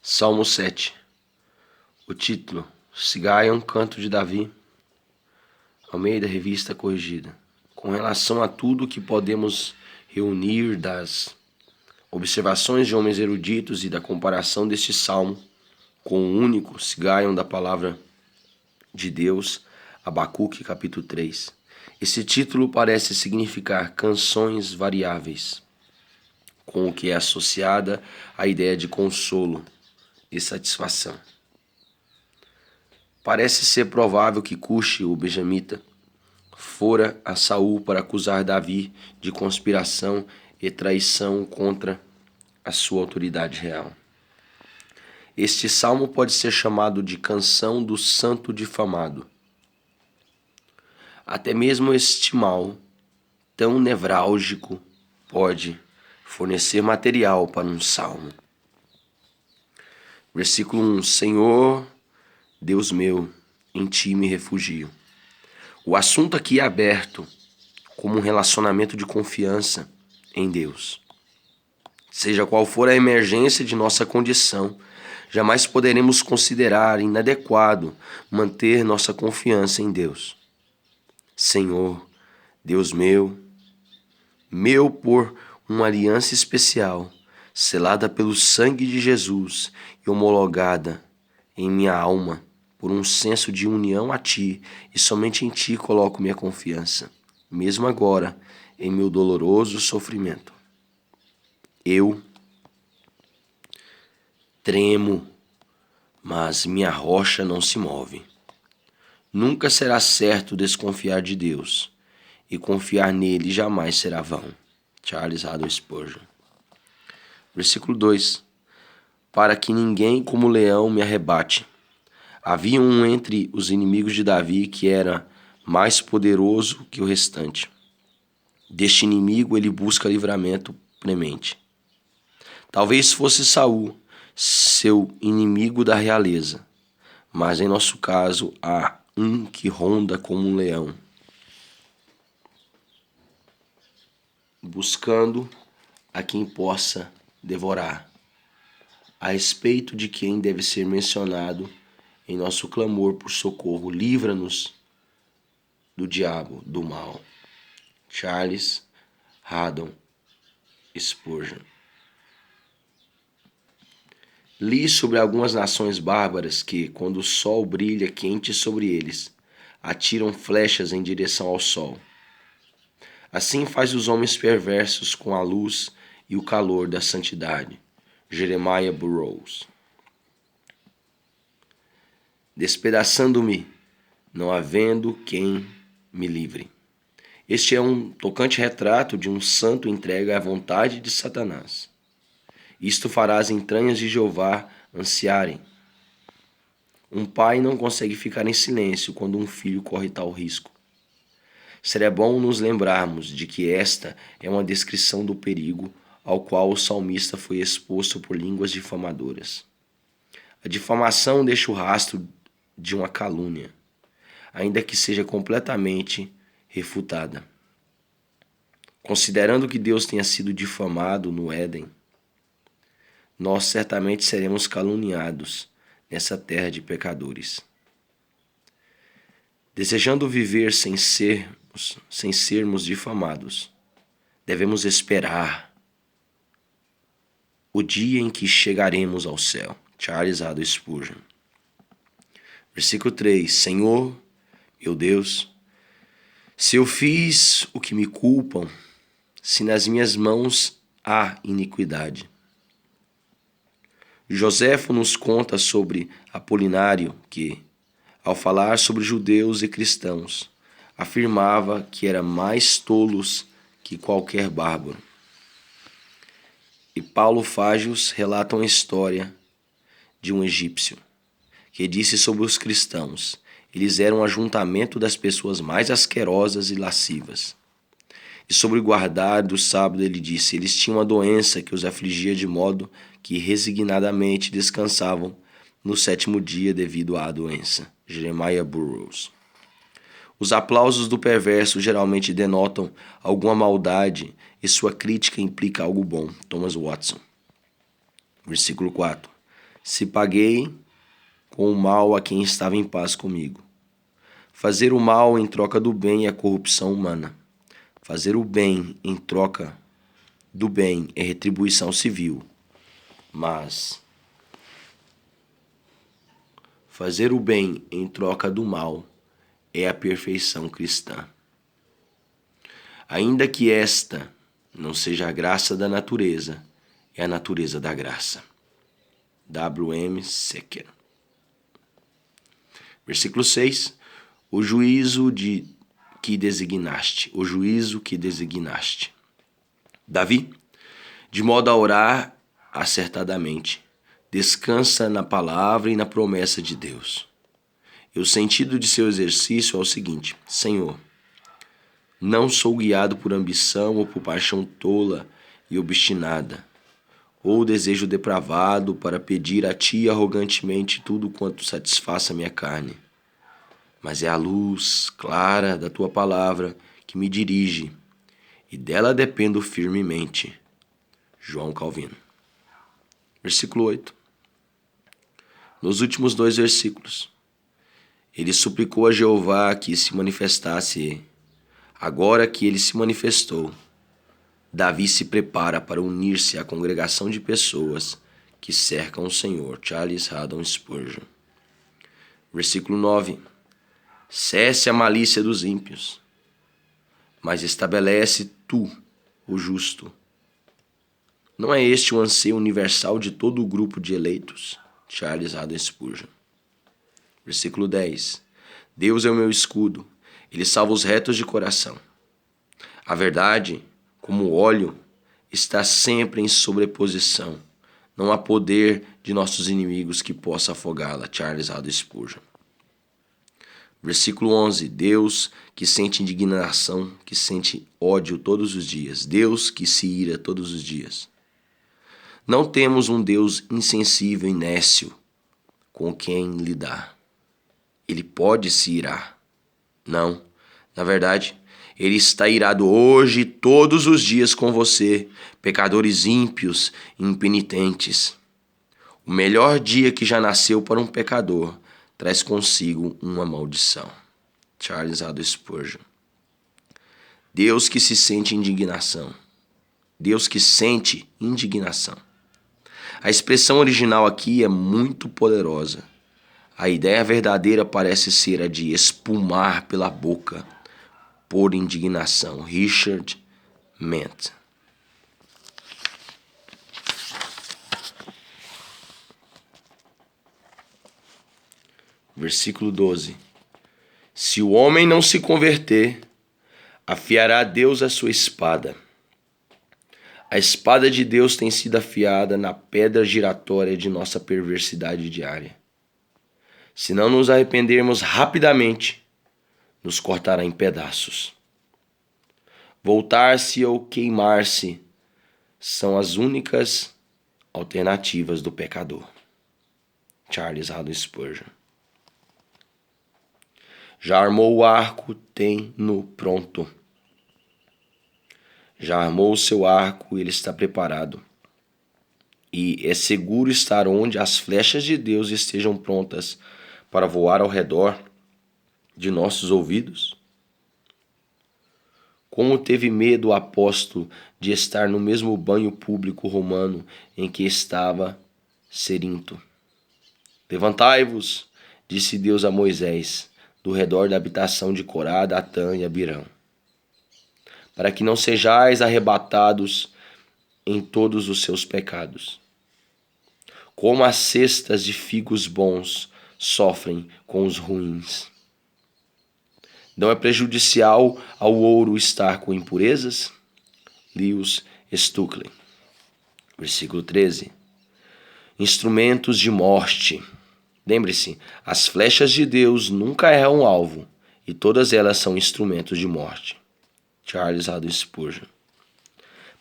Salmo 7. O título: Sigai, canto de Davi. Almeida, revista corrigida. Com relação a tudo que podemos reunir das observações de homens eruditos e da comparação deste salmo com o único Sigai da palavra de Deus, Abacuque, capítulo 3. Esse título parece significar canções variáveis, com o que é associada a ideia de consolo e satisfação. Parece ser provável que Cushi, o benjamita, fora a Saul para acusar Davi de conspiração e traição contra a sua autoridade real. Este salmo pode ser chamado de canção do santo difamado. Até mesmo este mal, tão nevrálgico, pode fornecer material para um salmo. Versículo 1: Senhor, Deus meu, em ti me refugio. O assunto aqui é aberto como um relacionamento de confiança em Deus. Seja qual for a emergência de nossa condição, jamais poderemos considerar inadequado manter nossa confiança em Deus. Senhor, Deus meu por uma aliança especial, selada pelo sangue de Jesus e homologada em minha alma por um senso de união a Ti, e somente em Ti coloco minha confiança, mesmo agora, em meu doloroso sofrimento. Eu tremo, mas minha rocha não se move. Nunca será certo desconfiar de Deus, e confiar nele jamais será vão. Charles Haddon Spurgeon. Versículo 2: Para que ninguém como leão me arrebate. Havia um entre os inimigos de Davi que era mais poderoso que o restante. Deste inimigo ele busca livramento premente. Talvez fosse Saul, seu inimigo da realeza, mas em nosso caso há um que ronda como um leão, buscando a quem possa devorar. A respeito de quem deve ser mencionado em nosso clamor por socorro, livra-nos do diabo, do mal. Charles Haddon Spurgeon. Li sobre algumas nações bárbaras que, quando o sol brilha quente sobre eles, atiram flechas em direção ao sol. Assim faz os homens perversos com a luz e o calor da santidade. Jeremiah Burroughs. Despedaçando-me, não havendo quem me livre. Este é um tocante retrato de um santo entregue à vontade de Satanás. Isto fará as entranhas de Jeová ansiarem. Um pai não consegue ficar em silêncio quando um filho corre tal risco. Seria bom nos lembrarmos de que esta é uma descrição do perigo ao qual o salmista foi exposto por línguas difamadoras. A difamação deixa o rastro de uma calúnia, ainda que seja completamente refutada. Considerando que Deus tenha sido difamado no Éden, nós certamente seremos caluniados nessa terra de pecadores. Desejando viver sem sermos difamados, devemos esperar o dia em que chegaremos ao céu. Charles Haddon Spurgeon. Versículo 3: Senhor, meu Deus, se eu fiz o que me culpam, se nas minhas mãos há iniquidade. Joséfo nos conta sobre Apolinário que, ao falar sobre judeus e cristãos, afirmava que eram mais tolos que qualquer bárbaro. E Paulo Fágios relata uma história de um egípcio que disse sobre os cristãos: eles eram um ajuntamento das pessoas mais asquerosas e lascivas. E sobre o guardar do sábado ele disse: eles tinham uma doença que os afligia de modo que resignadamente descansavam no sétimo dia devido à doença. Jeremiah Burroughs. Os aplausos do perverso geralmente denotam alguma maldade e sua crítica implica algo bom. Thomas Watson. Versículo 4. Se paguei com o mal a quem estava em paz comigo. Fazer o mal em troca do bem é corrupção humana. Fazer o bem em troca do bem é retribuição civil. Mas fazer o bem em troca do mal é a perfeição cristã. Ainda que esta não seja a graça da natureza, é a natureza da graça. W.M. Secker. Versículo 6. O juízo que designaste. Davi, de modo a orar acertadamente, descansa na palavra e na promessa de Deus. E o sentido de seu exercício é o seguinte: Senhor, não sou guiado por ambição ou por paixão tola e obstinada, ou desejo depravado para pedir a ti arrogantemente tudo quanto satisfaça minha carne. Mas é a luz clara da tua palavra que me dirige, e dela dependo firmemente. João Calvino. Versículo 8. Nos últimos 2 versículos, ele suplicou a Jeová que se manifestasse. Agora que ele se manifestou, Davi se prepara para unir-se à congregação de pessoas que cercam o Senhor. Charles Haddon Spurgeon. Versículo 9. Cesse a malícia dos ímpios, mas estabelece tu o justo. Não é este o anseio universal de todo o grupo de eleitos? Charles Haddon Spurgeon. Versículo 10. Deus é o meu escudo, ele salva os retos de coração. A verdade, como óleo, está sempre em sobreposição. Não há poder de nossos inimigos que possa afogá-la. Charles Haddon Spurgeon. Versículo 11. Deus que sente indignação, que sente ódio todos os dias. Deus que se ira todos os dias. Não temos um Deus insensível e nécio com quem lidar. Ele pode se irar. Não, na verdade, ele está irado hoje e todos os dias com você, pecadores ímpios e impenitentes. O melhor dia que já nasceu para um pecador traz consigo uma maldição. Charles Haddon Spurgeon. Deus que se sente indignação. Deus que sente indignação. A expressão original aqui é muito poderosa. A ideia verdadeira parece ser a de espumar pela boca por indignação. Richard Ment. Versículo 12. Se o homem não se converter, afiará Deus a sua espada. A espada de Deus tem sido afiada na pedra giratória de nossa perversidade diária. Se não nos arrependermos rapidamente, nos cortará em pedaços. Voltar-se ou queimar-se são as únicas alternativas do pecador. Charles Haddon Spurgeon. Já armou o arco, tem-no pronto. Já armou o seu arco, ele está preparado. E é seguro estar onde as flechas de Deus estejam prontas para voar ao redor de nossos ouvidos? Como teve medo o apóstolo de estar no mesmo banho público romano em que estava Cerinto. Levantai-vos, disse Deus a Moisés, do redor da habitação de Corá, Datã e Abirão, para que não sejais arrebatados em todos os seus pecados. Como as cestas de figos bons sofrem com os ruins. Não é prejudicial ao ouro estar com impurezas? Lewis Stuckley. Versículo 13. Instrumentos de morte. Lembre-se, as flechas de Deus nunca erram alvo, e todas elas são instrumentos de morte. Charles Haddon Spurgeon.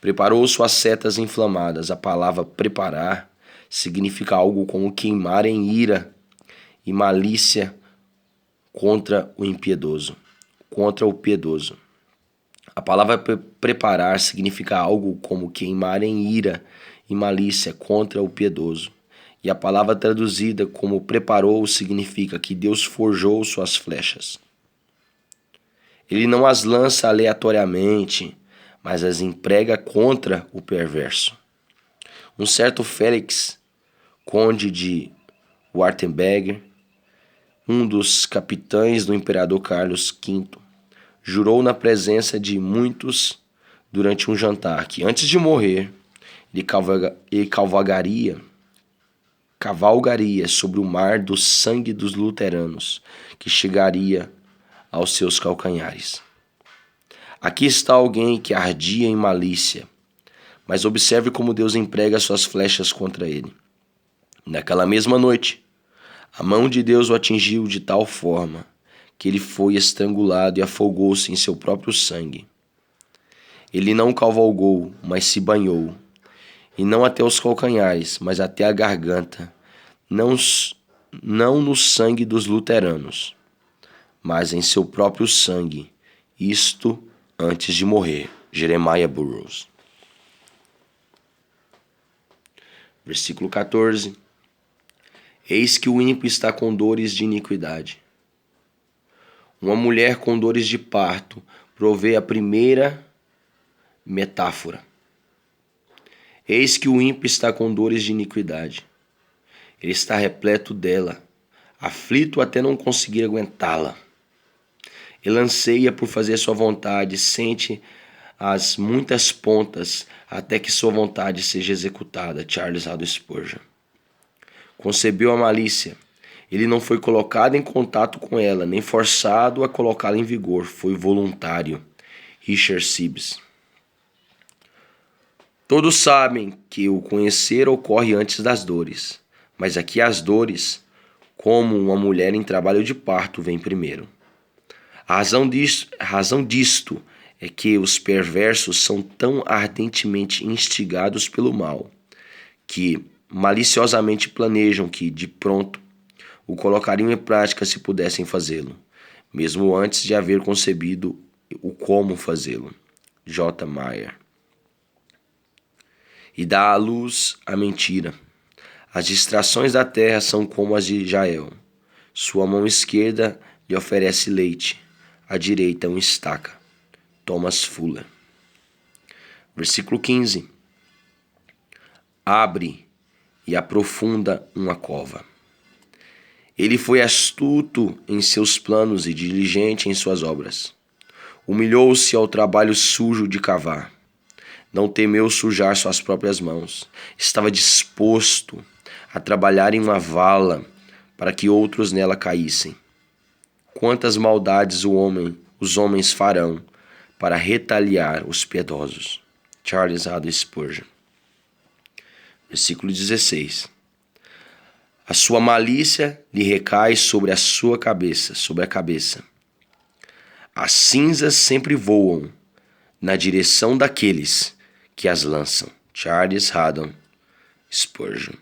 Preparou suas setas inflamadas. A palavra preparar significa algo como queimar em ira e malícia contra o impiedoso. Contra o piedoso. A palavra preparar significa algo como queimar em ira e malícia contra o piedoso. E a palavra traduzida como preparou significa que Deus forjou suas flechas. Ele não as lança aleatoriamente, mas as emprega contra o perverso. Um certo Félix, conde de Wartenberg, um dos capitães do imperador Carlos V, jurou na presença de muitos durante um jantar que, antes de morrer, ele cavalgaria sobre o mar do sangue dos luteranos, que chegaria aos seus calcanhares. Aqui está alguém que ardia em malícia, mas observe como Deus emprega suas flechas contra ele. Naquela mesma noite, a mão de Deus o atingiu de tal forma que ele foi estrangulado e afogou-se em seu próprio sangue. Ele não cavalgou, mas se banhou, e não até os calcanhares, mas até a garganta, não no sangue dos luteranos, mas em seu próprio sangue, isto antes de morrer. Jeremiah Burroughs. Versículo 14. Eis que o ímpio está com dores de iniquidade. Uma mulher com dores de parto provê a primeira metáfora. Eis que o ímpio está com dores de iniquidade. Ele está repleto dela, aflito até não conseguir aguentá-la. Ele anseia por fazer sua vontade, sente as muitas pontas até que sua vontade seja executada. Charles Haddon Spurgeon. Concebeu a malícia. Ele não foi colocado em contato com ela, nem forçado a colocá-la em vigor. Foi voluntário. Richard Sibbes. Todos sabem que o conhecer ocorre antes das dores, mas aqui as dores, como uma mulher em trabalho de parto, vem primeiro. A razão disto é que os perversos são tão ardentemente instigados pelo mal, que maliciosamente planejam que, de pronto, o colocariam em prática se pudessem fazê-lo, mesmo antes de haver concebido o como fazê-lo. J. Mayer. E dá à luz a mentira. As distrações da terra são como as de Jael. Sua mão esquerda lhe oferece leite, a direita uma estaca. Thomas Fuller. Versículo 15. Abre e aprofunda uma cova. Ele foi astuto em seus planos e diligente em suas obras. Humilhou-se ao trabalho sujo de cavar. Não temeu sujar suas próprias mãos. Estava disposto a trabalhar em uma vala para que outros nela caíssem. Quantas maldades os homens farão para retaliar os piedosos. Charles Haddon Spurgeon. Versículo 16. A sua malícia lhe recai sobre a sua cabeça, sobre a cabeça. As cinzas sempre voam na direção daqueles que as lançam. Charles Haddon Spurgeon.